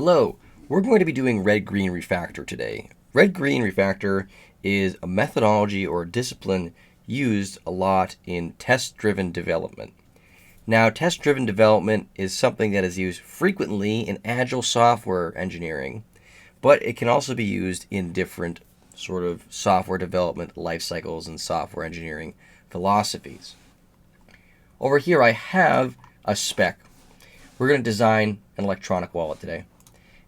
Hello, we're going to be doing Red Green Refactor today. Red Green Refactor is a methodology or a discipline used a lot in test-driven development. Now, test-driven development is something that is used frequently in agile software engineering, but it can also be used in different sort of software development life cycles and software engineering philosophies. Over here I have a spec. We're going to design an electronic wallet today.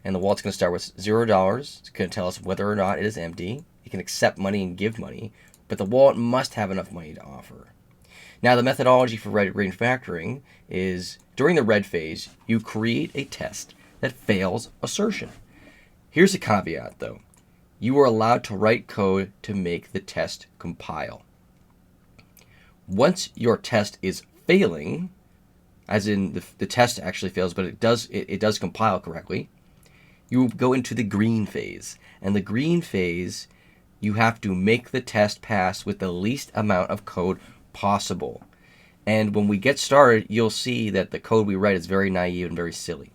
And the wallet's going to start with $0. It's going to tell us whether or not it is empty. It can accept money and give money, but the wallet must have enough money to offer. Now, the methodology for Red Green Refactoring is during the red phase, you create a test that fails assertion. Here's a caveat, though. You are allowed to write code to make the test compile. Once your test is failing, as in the test actually fails, but it does compile correctly, you go into the green phase. And the green phase, you have to make the test pass with the least amount of code possible. And when we get started, you'll see that the code we write is very naive and very silly.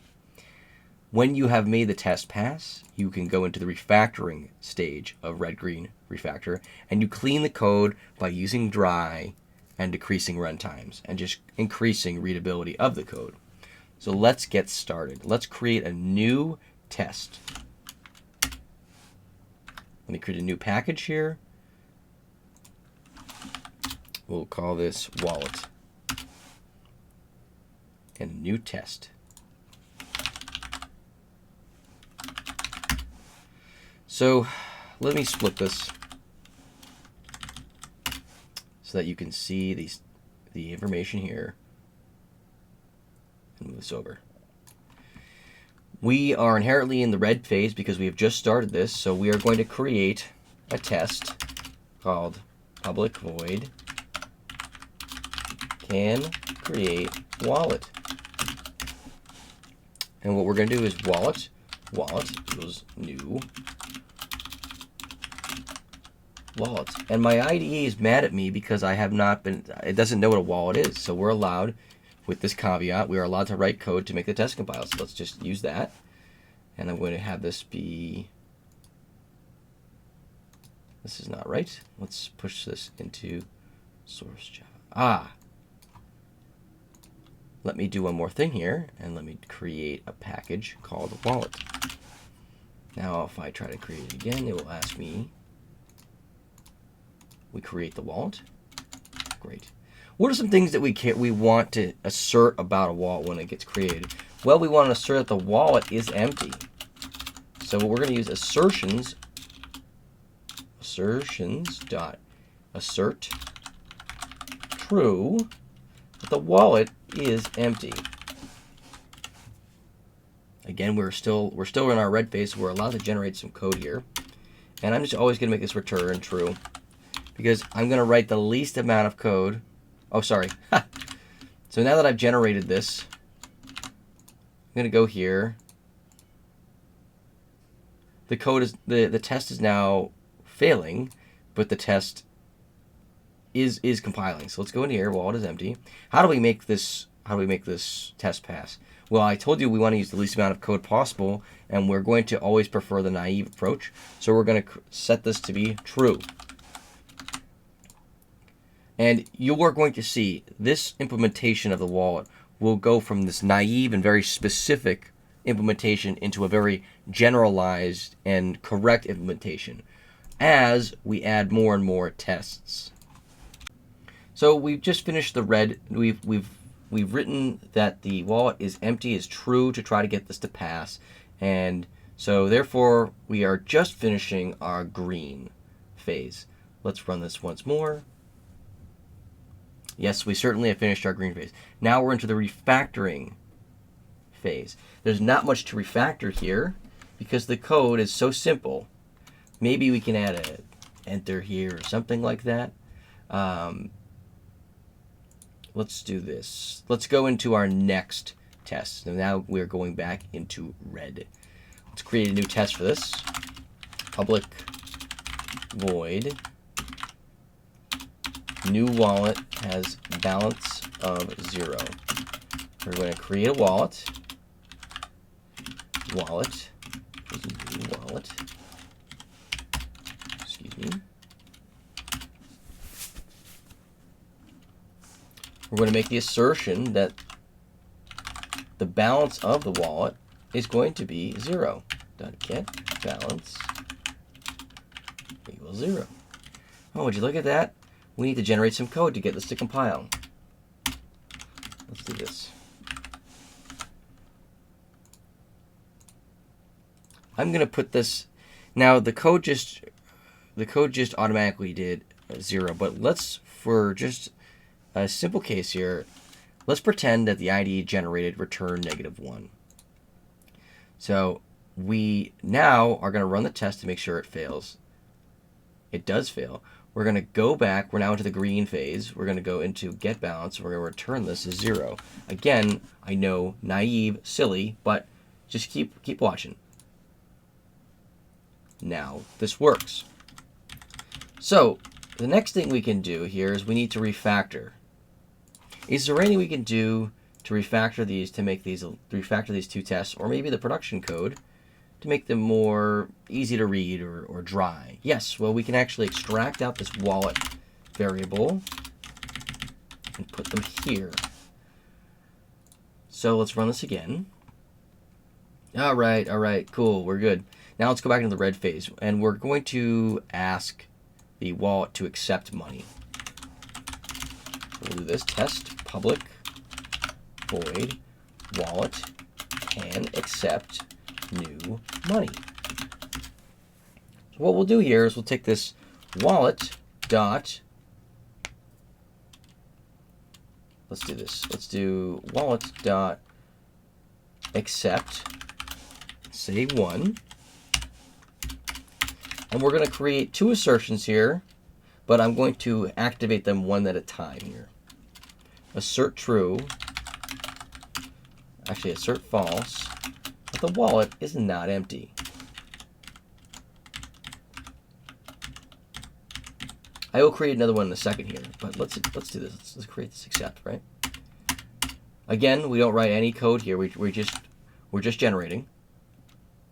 When you have made the test pass, you can go into the refactoring stage of Red Green Refactor, and you clean the code by using dry and decreasing runtimes and just increasing readability of the code. So let's get started. Let's create a new test. Let me create a new package here. We'll call this wallet. And a new test. So let me split this so that you can see the information here and move this over. We are inherently in the red phase because we have just started this, so we are going to create a test called public void can create wallet. And what we're going to do is wallet equals new wallet. And my IDE is mad at me because it doesn't know what a wallet is. So we're allowed, with this caveat, we are allowed to write code to make the test compile. So let's just use that. And I'm going to have this be, this is not right. Let's push this into source Java. Let me do one more thing here, and let me create a package called wallet. Now if I try to create it again, it will ask me, we create the wallet. Great. What are some things that we want to assert about a wallet when it gets created? Well, we want to assert that the wallet is empty. So we're going to use assertions dot assert true that the wallet is empty. Again, we're still in our red phase, so we're allowed to generate some code here. And I'm just always going to make this return true because I'm going to write the least amount of code. Oh, sorry. So now that I've generated this, I'm going to go here. The code is the test is now failing, but the test is compiling. So let's go in here. Wallet is empty. How do we make this test pass? Well, I told you we want to use the least amount of code possible, and we're going to always prefer the naive approach. So we're going to set this to be true. And you are going to see this implementation of the wallet will go from this naive and very specific implementation into a very generalized and correct implementation as we add more and more tests. So we've just finished the red. We've written that the wallet is empty is true to try to get this to pass, and so therefore we are just finishing our green phase. Let's run this once more. Yes, we certainly have finished our green phase. Now we're into the refactoring phase. There's not much to refactor here because the code is so simple. Maybe we can add an enter here or something like that. Let's do this. Let's go into our next test. So now we're going back into red. Let's create a new test for this. Public void new wallet has balance of 0. We're going to create a wallet. wallet, wallet, excuse me. We're going to make the assertion that the balance of the wallet is going to be 0. Get balance equals 0. Oh, would you look at that? We need to generate some code to get this to compile. Let's do this. I'm going to put this. Now the code just automatically did 0, but let's, for just a simple case here, let's pretend that the IDE generated return -1. So we now are going to run the test to make sure it fails. It does fail. We're going to go back. We're now into the green phase. We're going to go into get balance. We're going to return this as 0. Again, I know, naive, silly, but just keep watching. Now this works. So the next thing we can do here is we need to refactor. Is there anything we can do to refactor these two tests, or maybe the production code, to make them more easy to read or dry? Yes, well, we can actually extract out this wallet variable and put them here. So let's run this again. All right, cool, we're good. Now let's go back into the red phase, and we're going to ask the wallet to accept money. We'll do this test public void wallet can accept new money. So what we'll do here is we'll take this wallet dot, let's do this. Let's do wallet dot accept, say 1. And we're going to create 2 assertions here, but I'm going to activate them one at a time here. Assert true, actually assert false, but the wallet is not empty. I will create another one in a second here, but let's do this. Let's create this accept, right? Again, we don't write any code here. We're just generating.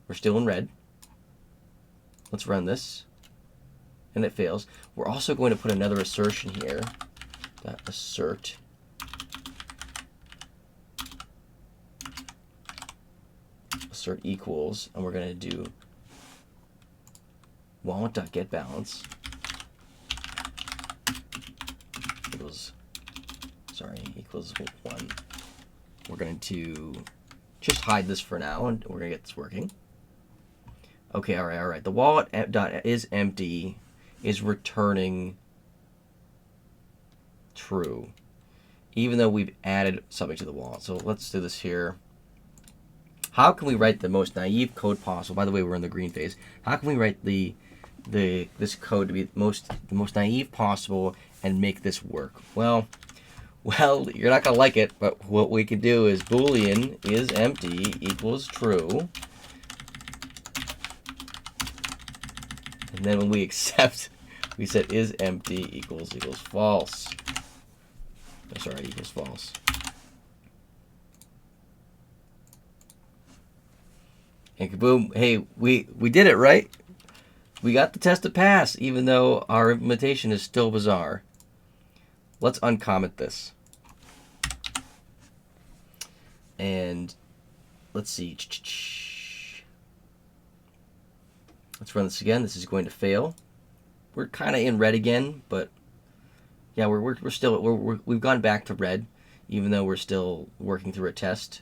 We're still in red. Let's run this, and it fails. We're also going to put another assertion here. Assert equals, and we're going to do wallet.getBalance equals 1. We're going to just hide this for now, and we're going to get this working. Okay, all right. The wallet dot is empty is returning true, even though we've added something to the wallet. So let's do this here. How can we write the most naive code possible? By the way, we're in the green phase. How can we write this code to be the most naive possible and make this work? Well, you're not gonna like it, but what we can do is Boolean is empty equals true. And then when we accept, we set is empty equals false. Oh, sorry, equals false. And kaboom, hey, we did it, right? We got the test to pass, even though our implementation is still bizarre. Let's uncomment this. And let's see. Let's run this again. This is going to fail. We're kind of in red again, but yeah, we've gone back to red, even though we're still working through a test.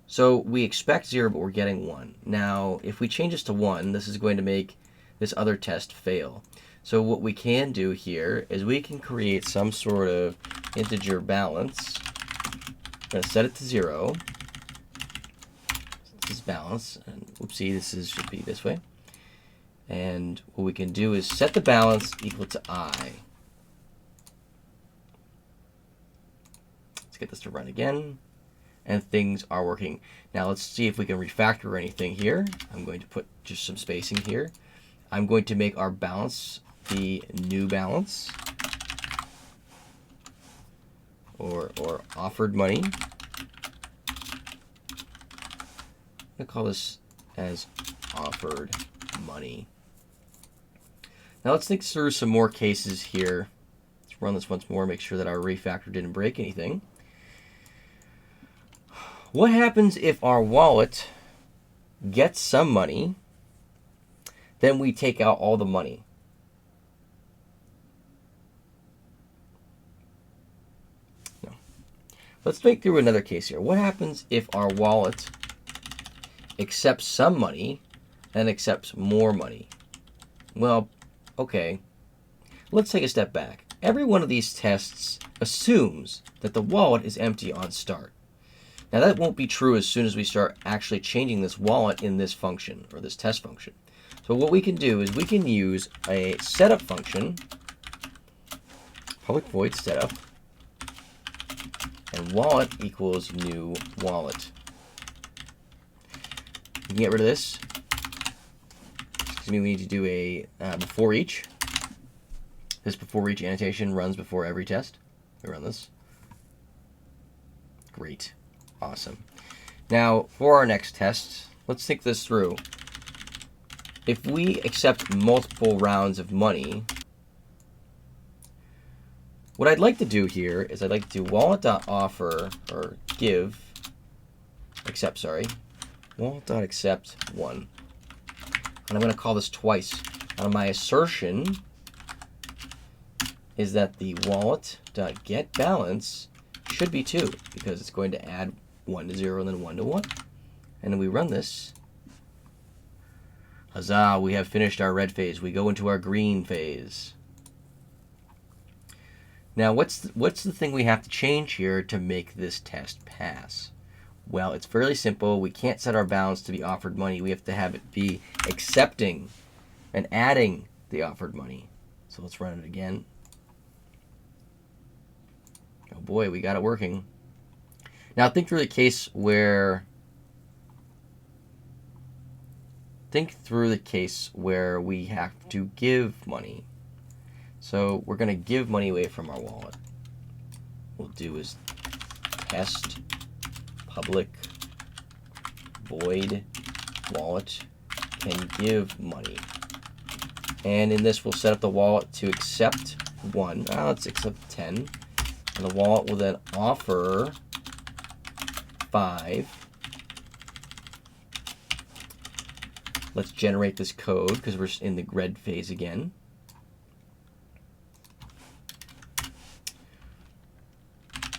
So we expect 0, but we're getting 1. Now, if we change this to 1, this is going to make this other test fail. So what we can do here is we can create some sort of integer balance. I'm going to set it to 0. This is balance, and whoopsie, should be this way. And what we can do is set the balance equal to I. Let's get this to run again. And things are working. Now let's see if we can refactor anything here. I'm going to put just some spacing here. I'm going to make our balance the new balance, or offered money. going to call this as offered money. Now let's think through some more cases here. Let's run this once more, make sure that our refactor didn't break anything. What happens if our wallet gets some money, then we take out all the money? No. Let's think through another case here. What happens if our wallet accepts some money and accepts more money? Well, okay. Let's take a step back. Every one of these tests assumes that the wallet is empty on start. Now that won't be true as soon as we start actually changing this wallet in this function, or this test function. So what we can do is we can use a setup function, public void setup, and wallet equals new wallet. We can get rid of this. Excuse me, we need to do a before each. This before each annotation runs before every test. We run this. Great. Awesome. Now, for our next test, let's think this through. If we accept multiple rounds of money, what I'd like to do here is I'd like to do wallet.offer, or give, accept, sorry, wallet.accept 1. And I'm going to call this twice. My assertion is that the wallet.getBalance should be 2, because it's going to add 1 to 0 and then 1 to 1. And then we run this. Huzzah, we have finished our red phase. We go into our green phase. Now, what's the thing we have to change here to make this test pass? Well, it's fairly simple. We can't set our balance to be offered money. We have to have it be accepting and adding the offered money. So let's run it again. Oh boy, we got it working. Now think through the case where we have to give money. So we're going to give money away from our wallet. What we'll do is test public void wallet can give money. And in this, we'll set up the wallet to accept 1. Let's accept 10. And the wallet will then offer 5. Let's generate this code because we're in the red phase again.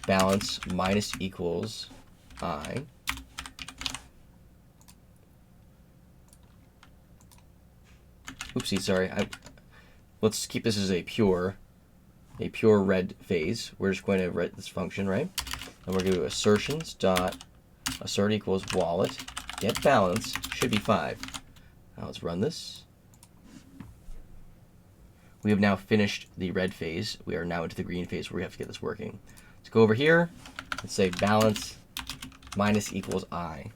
Balance minus equals I. Oopsie, sorry. Let's keep this as a pure red phase. We're just going to write this function, right? And we're going to do assertions dot assert equals wallet get balance should be 5. Now let's run this. We have now finished the red phase. We are now into the green phase where we have to get this working. Let's go over here and say balance minus equals I.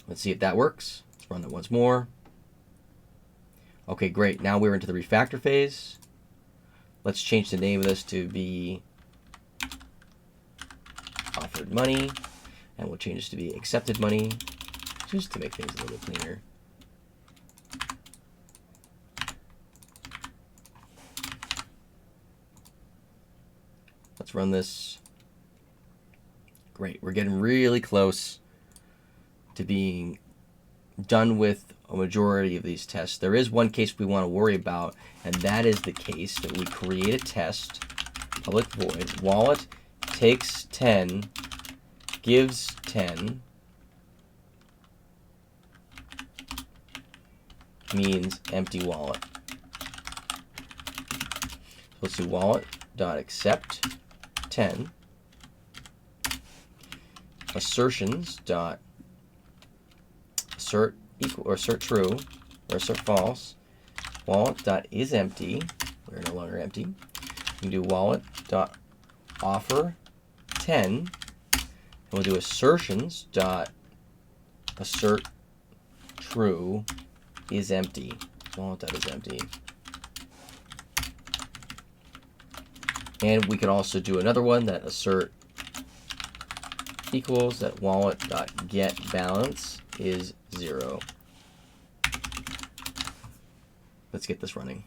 Let's see if that works. Let's run that once more. Okay, great. Now we're into the refactor phase. Let's change the name of this to be offered money. And we'll change this to be accepted money, just to make things a little bit cleaner. Let's run this. Great. We're getting really close to being done with a majority of these tests. There is one case we want to worry about, and that is the case that we create a test, public void, wallet takes 10, gives 10, means empty wallet. So let's do wallet.accept 10, assertions dot assert equal or assert true or assert false, wallet dot is empty, we're no longer empty. You can do wallet dot offer 10, and we'll do assertions dot assert true is empty, wallet dot is empty. And we could also do another one that assert equals that wallet.getBalance is 0. Let's get this running.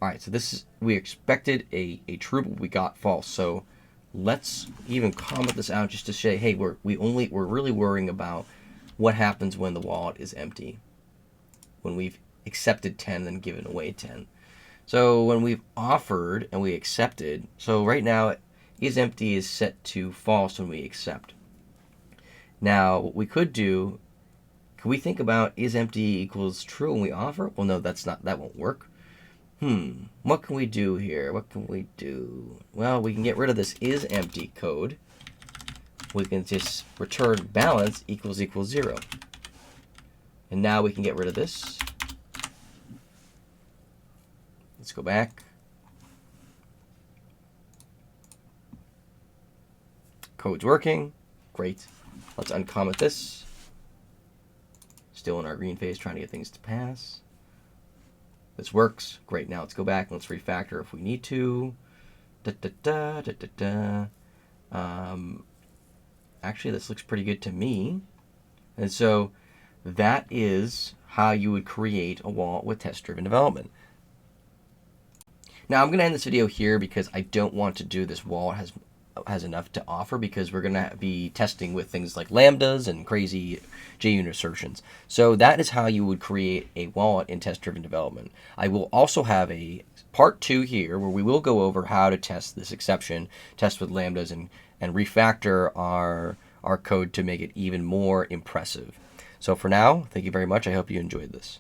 All right, so this is, we expected a true, but we got false. So let's even comment this out just to say, hey, we're really worrying about what happens when the wallet is empty, when we've accepted 10 and given away 10. So when we've offered and we accepted, so right now is empty is set to false when we accept. Now what we could do, can we think about is empty equals true when we offer? Well, no, that won't work. What can we do here? What can we do? Well, we can get rid of this is empty code. We can just return balance equals 0. And now we can get rid of this. Let's go back. Code's working. Great. Let's uncomment this. Still in our green phase trying to get things to pass. This works. Great. Now let's go back and let's refactor if we need to. Actually, this looks pretty good to me. And so that is how you would create a wallet with test-driven development. Now I'm going to end this video here because I don't want to do this wallet has enough to offer, because we're going to be testing with things like lambdas and crazy JUnit assertions. So that is how you would create a wallet in test-driven development. I will also have a part 2 here where we will go over how to test this exception, test with lambdas, and refactor our code to make it even more impressive. So for now, thank you very much. I hope you enjoyed this.